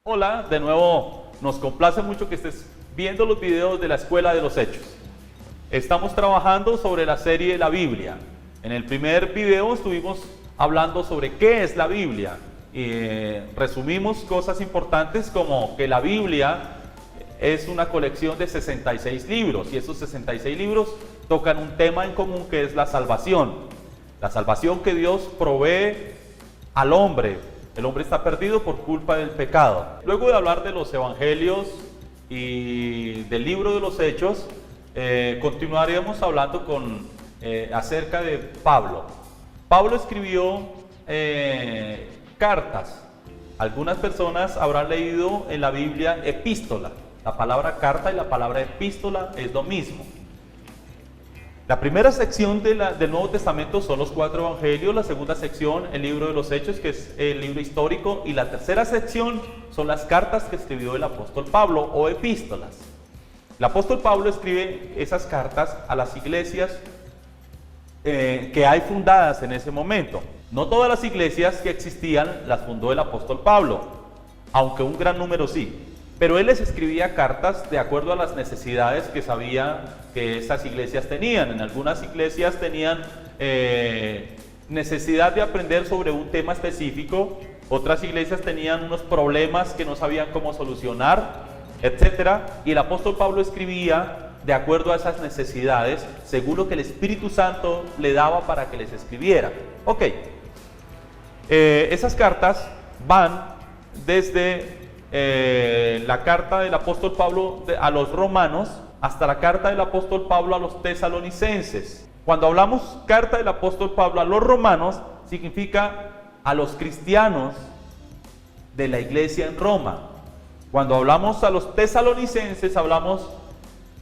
Hola, de nuevo nos complace mucho que estés viendo los videos de la Escuela de los Hechos. Estamos trabajando sobre la serie de la Biblia. En el primer video estuvimos hablando sobre qué es la Biblia. Resumimos cosas importantes como que la Biblia es una colección de 66 libros y esos 66 libros tocan un tema en común que es la salvación. La salvación que Dios provee al hombre. El hombre está perdido por culpa del pecado. Luego de hablar de los evangelios y del libro de los Hechos, continuaremos hablando acerca de Pablo. Pablo escribió cartas. Algunas personas habrán leído en la Biblia epístola. La palabra carta y la palabra epístola es lo mismo. La primera sección del Nuevo Testamento son los 4 evangelios, la segunda sección el libro de los Hechos, que es el libro histórico, y la tercera sección son las cartas que escribió el apóstol Pablo o epístolas. El apóstol Pablo escribe esas cartas a las iglesias que hay fundadas en ese momento. No todas las iglesias que existían las fundó el apóstol Pablo, aunque un gran número sí. Pero él les escribía cartas de acuerdo a las necesidades que sabía que esas iglesias tenían. En algunas iglesias tenían necesidad de aprender sobre un tema específico, otras iglesias tenían unos problemas que no sabían cómo solucionar, etc. Y el apóstol Pablo escribía de acuerdo a esas necesidades, según lo que el Espíritu Santo le daba para que les escribiera. Ok, esas cartas van desde la carta del apóstol Pablo a los romanos hasta la carta del apóstol Pablo a los tesalonicenses. Cuando hablamos carta del apóstol Pablo a los romanos, significa a los cristianos de la iglesia en Roma. Cuando hablamos a los tesalonicenses, hablamos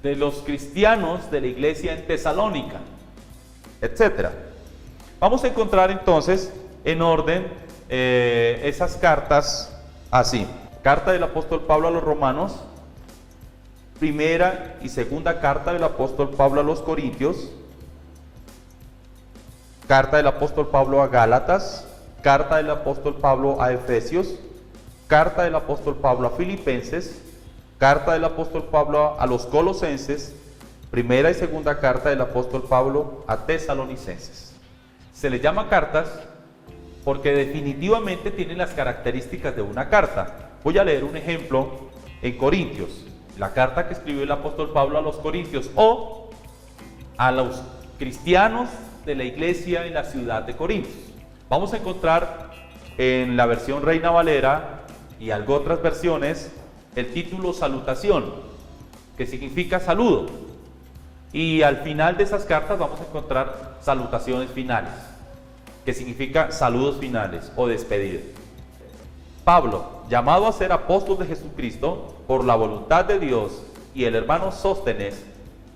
de los cristianos de la iglesia en Tesalónica, etc. Vamos a encontrar entonces en orden esas cartas así. Carta del apóstol Pablo a los romanos, primera y segunda carta del apóstol Pablo a los corintios, carta del apóstol Pablo a Gálatas, carta del apóstol Pablo a Efesios, carta del apóstol Pablo a Filipenses, carta del apóstol Pablo a los colosenses, primera y segunda carta del apóstol Pablo a tesalonicenses. Se les llama cartas porque definitivamente tienen las características de una carta. Voy a leer un ejemplo en Corintios, la carta que escribió el apóstol Pablo a los Corintios o a los cristianos de la iglesia en la ciudad de Corintios. Vamos a encontrar en la versión Reina Valera y algo otras versiones el título salutación, que significa saludo. Y al final de esas cartas vamos a encontrar salutaciones finales, que significa saludos finales o despedida. Pablo, llamado a ser apóstol de Jesucristo por la voluntad de Dios, y el hermano Sóstenes,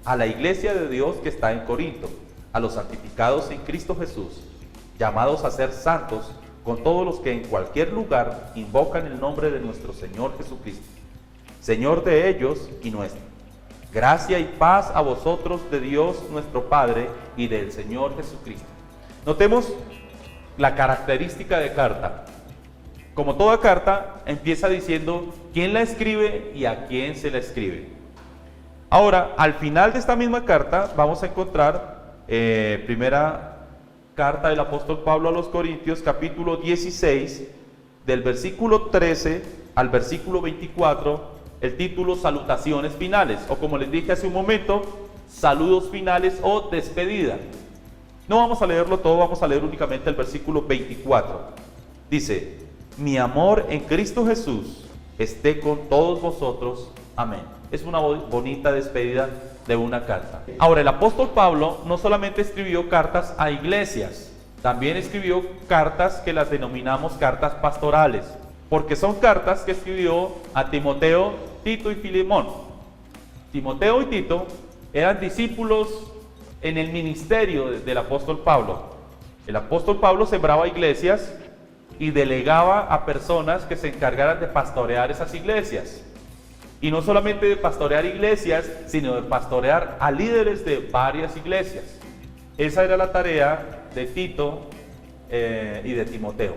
a la iglesia de Dios que está en Corinto, a los santificados en Cristo Jesús, llamados a ser santos, con todos los que en cualquier lugar invocan el nombre de nuestro Señor Jesucristo, Señor de ellos y nuestro. Gracia y paz a vosotros de Dios nuestro Padre y del Señor Jesucristo. Notemos la característica de carta. Como toda carta, empieza diciendo quién la escribe y a quién se la escribe. Ahora, al final de esta misma carta, vamos a encontrar primera carta del apóstol Pablo a los Corintios, capítulo 16, del versículo 13 al versículo 24, el título salutaciones finales, o como les dije hace un momento, saludos finales o despedida. No vamos a leerlo todo, vamos a leer únicamente el versículo 24. Dice: mi amor en Cristo Jesús esté con todos vosotros. Amén. Es una bonita despedida de una carta. Ahora, el apóstol Pablo no solamente escribió cartas a iglesias, también escribió cartas que las denominamos cartas pastorales, porque son cartas que escribió a Timoteo, Tito y Filemón. Timoteo y Tito eran discípulos en el ministerio del apóstol Pablo. El apóstol Pablo sembraba iglesias y delegaba a personas que se encargaran de pastorear esas iglesias. Y no solamente de pastorear iglesias, sino de pastorear a líderes de varias iglesias. Esa era la tarea de Tito y de Timoteo.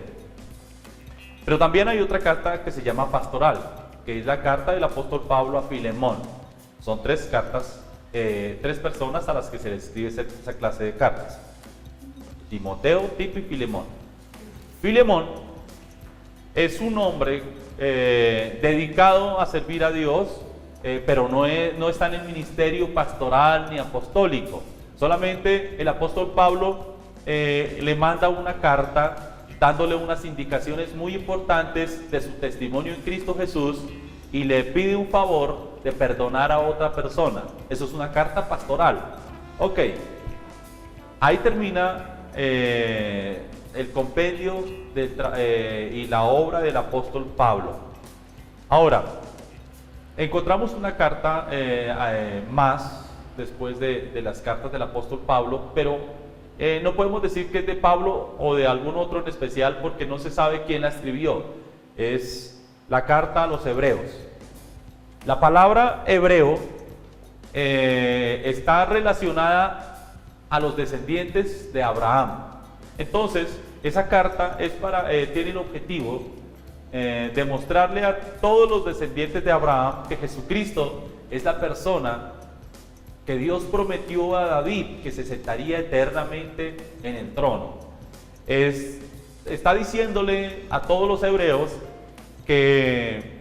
Pero también hay otra carta que se llama pastoral, que es la carta del apóstol Pablo a Filemón. Son tres cartas, tres personas a las que se les escribe esa clase de cartas: Timoteo, Tito y Filemón. Filemón es un hombre dedicado a servir a Dios, pero no está en el ministerio pastoral ni apostólico. Solamente el apóstol Pablo le manda una carta dándole unas indicaciones muy importantes de su testimonio en Cristo Jesús y le pide un favor de perdonar a otra persona. Eso es una carta pastoral. Ok, ahí termina el compendio y la obra del apóstol Pablo. Ahora, encontramos una carta más después de las cartas del apóstol Pablo, pero no podemos decir que es de Pablo o de algún otro en especial porque no se sabe quién la escribió. Es la carta a los hebreos. La palabra hebreo está relacionada a los descendientes de Abraham. Entonces, esa carta tiene el objetivo de mostrarle a todos los descendientes de Abraham que Jesucristo es la persona que Dios prometió a David que se sentaría eternamente en el trono. Está diciéndole a todos los hebreos que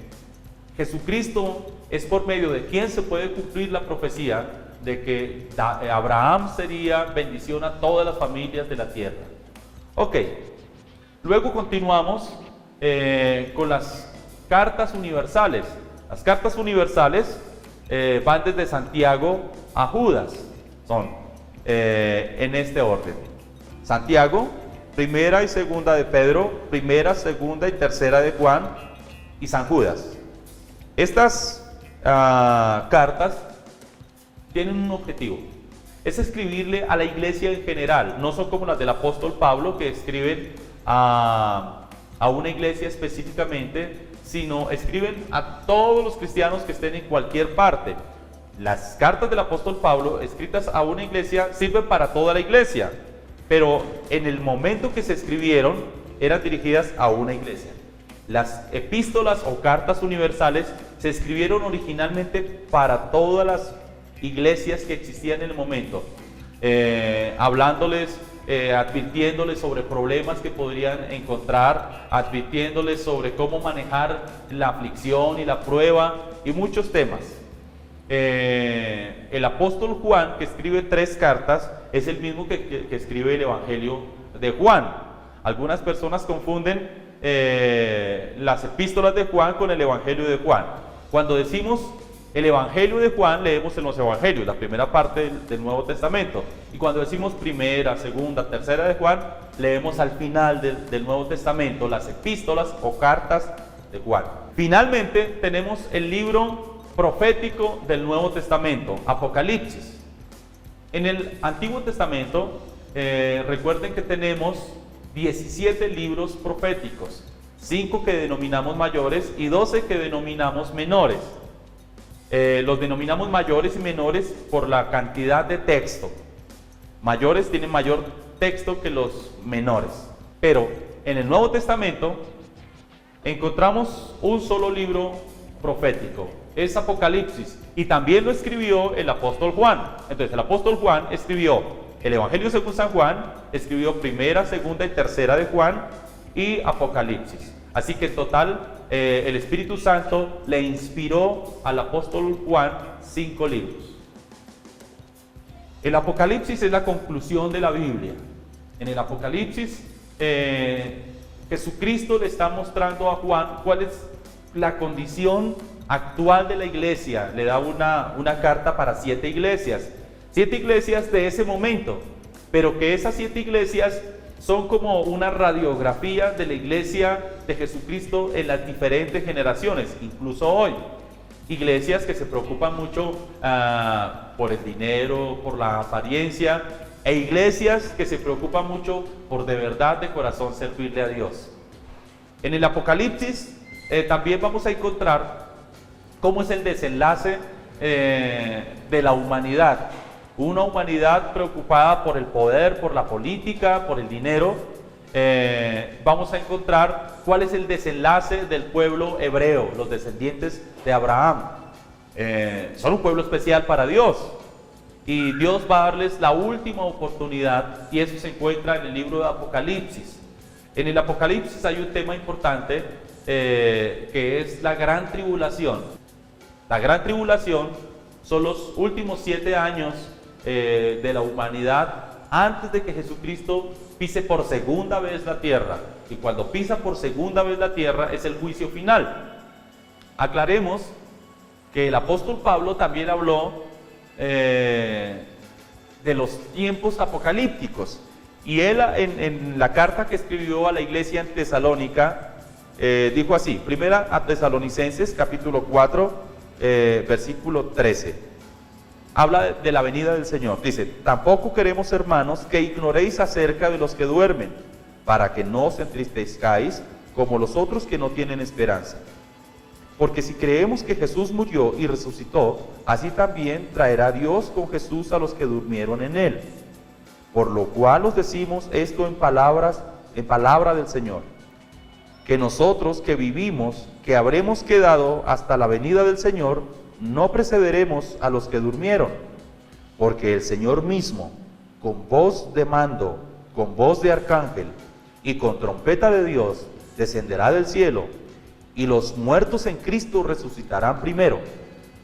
Jesucristo es por medio de quien se puede cumplir la profecía de que Abraham sería bendición a todas las familias de la tierra. Ok, luego continuamos con las cartas universales. Las cartas universales van desde Santiago a Judas, son en este orden: Santiago, primera y segunda de Pedro, primera, segunda y tercera de Juan, y San Judas. Estas cartas tienen un objetivo: es escribirle a la iglesia en general. No son como las del apóstol Pablo, que escriben a una iglesia específicamente, sino escriben a todos los cristianos que estén en cualquier parte. Las cartas del apóstol Pablo, escritas a una iglesia, sirven para toda la iglesia, pero en el momento que se escribieron, eran dirigidas a una iglesia. Las epístolas o cartas universales se escribieron originalmente para todas las iglesias que existían en el momento, hablándoles, advirtiéndoles sobre problemas que podrían encontrar, advirtiéndoles sobre cómo manejar la aflicción y la prueba y muchos temas. El apóstol Juan, que escribe 3 cartas, es el mismo que escribe el Evangelio de Juan. Algunas personas confunden las epístolas de Juan con el Evangelio de Juan. Cuando decimos el Evangelio de Juan, leemos en los Evangelios, la primera parte del Nuevo Testamento. Y cuando decimos primera, segunda, tercera de Juan, leemos al final del Nuevo Testamento las epístolas o cartas de Juan. Finalmente tenemos el libro profético del Nuevo Testamento, Apocalipsis. En el Antiguo Testamento, recuerden que tenemos 17 libros proféticos, 5 que denominamos mayores y 12 que denominamos menores. Los denominamos mayores y menores por la cantidad de texto. Mayores tienen mayor texto que los menores. Pero en el Nuevo Testamento encontramos un solo libro profético, es Apocalipsis, y también lo escribió el apóstol Juan. Entonces el apóstol Juan escribió el Evangelio según San Juan, escribió primera, segunda y tercera de Juan y Apocalipsis. Así que en total el Espíritu Santo le inspiró al apóstol Juan 5 libros. El Apocalipsis es la conclusión de la Biblia. En el Apocalipsis Jesucristo le está mostrando a Juan cuál es la condición actual de la iglesia. Le da una carta para 7 iglesias. 7 iglesias de ese momento, pero que esas 7 iglesias son como una radiografía de la iglesia de Jesucristo en las diferentes generaciones, incluso hoy. Iglesias que se preocupan mucho por el dinero, por la apariencia, e iglesias que se preocupan mucho por de verdad de corazón servirle a Dios. En el Apocalipsis también vamos a encontrar cómo es el desenlace de la humanidad. Una humanidad preocupada por el poder, por la política, por el dinero, vamos a encontrar cuál es el desenlace del pueblo hebreo, los descendientes de Abraham. Son un pueblo especial para Dios y Dios va a darles la última oportunidad, y eso se encuentra en el libro de Apocalipsis. En el Apocalipsis hay un tema importante que es la gran tribulación. La gran tribulación son los últimos 7 años de la humanidad antes de que Jesucristo pise por segunda vez la tierra. Y cuando pisa por segunda vez la tierra es el juicio final. Aclaremos que el apóstol Pablo también habló de los tiempos apocalípticos. Y él en la carta que escribió a la iglesia en Tesalónica dijo así, primera a Tesalonicenses capítulo 4 versículo 13. Habla de la venida del Señor. Dice, tampoco queremos, hermanos, que ignoréis acerca de los que duermen, para que no os entristezcáis como los otros que no tienen esperanza. Porque si creemos que Jesús murió y resucitó, así también traerá Dios con Jesús a los que durmieron en él. Por lo cual os decimos esto en palabra del Señor, que nosotros que vivimos, que habremos quedado hasta la venida del Señor, no precederemos a los que durmieron, porque el Señor mismo, con voz de mando, con voz de arcángel y con trompeta de Dios, descenderá del cielo, y los muertos en Cristo resucitarán primero.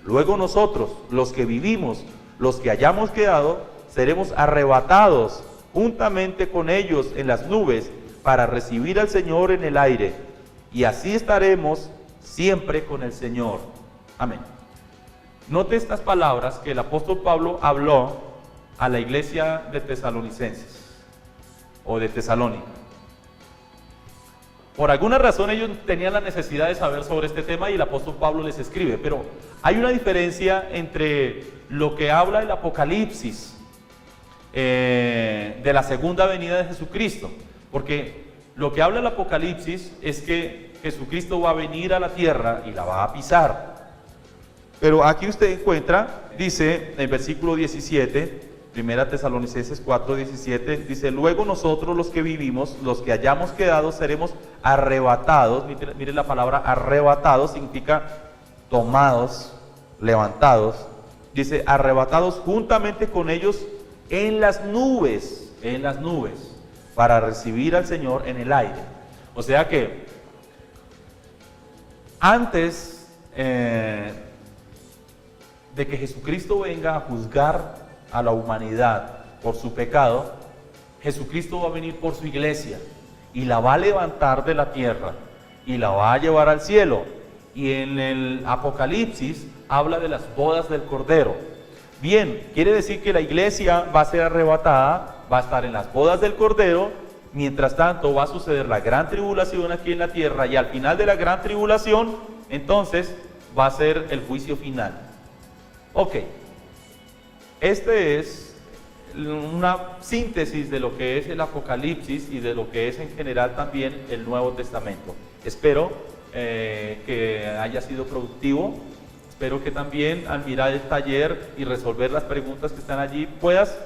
Luego nosotros, los que vivimos, los que hayamos quedado, seremos arrebatados juntamente con ellos en las nubes para recibir al Señor en el aire, y así estaremos siempre con el Señor. Amén. Note estas palabras que el apóstol Pablo habló a la iglesia de Tesalonicenses o de Tesalónica. Por alguna razón ellos tenían la necesidad de saber sobre este tema y el apóstol Pablo les escribe, pero hay una diferencia entre lo que habla el Apocalipsis de la segunda venida de Jesucristo, porque lo que habla el Apocalipsis es que Jesucristo va a venir a la tierra y la va a pisar. Pero aquí usted encuentra, dice en versículo 17, primera Tesalonicenses 4:17, dice, luego nosotros los que vivimos, los que hayamos quedado, seremos arrebatados. Mire la palabra arrebatados, significa tomados, levantados. Dice, arrebatados juntamente con ellos en las nubes, para recibir al Señor en el aire. O sea que antes de que Jesucristo venga a juzgar a la humanidad por su pecado, Jesucristo va a venir por su iglesia y la va a levantar de la tierra y la va a llevar al cielo. Y en el Apocalipsis habla de las bodas del Cordero. Bien, quiere decir que la iglesia va a ser arrebatada, va a estar en las bodas del Cordero. Mientras tanto va a suceder la gran tribulación aquí en la tierra, y al final de la gran tribulación entonces va a ser el juicio final. Ok, este es una síntesis de lo que es el Apocalipsis y de lo que es en general también el Nuevo Testamento. Espero que haya sido productivo. Espero que también al mirar el taller y resolver las preguntas que están allí puedas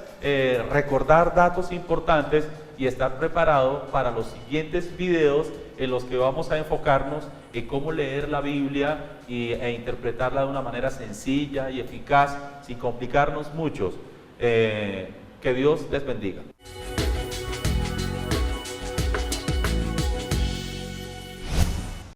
recordar datos importantes y estar preparado para los siguientes videos en los que vamos a enfocarnos en cómo leer la Biblia e interpretarla de una manera sencilla y eficaz, sin complicarnos mucho. Que Dios les bendiga.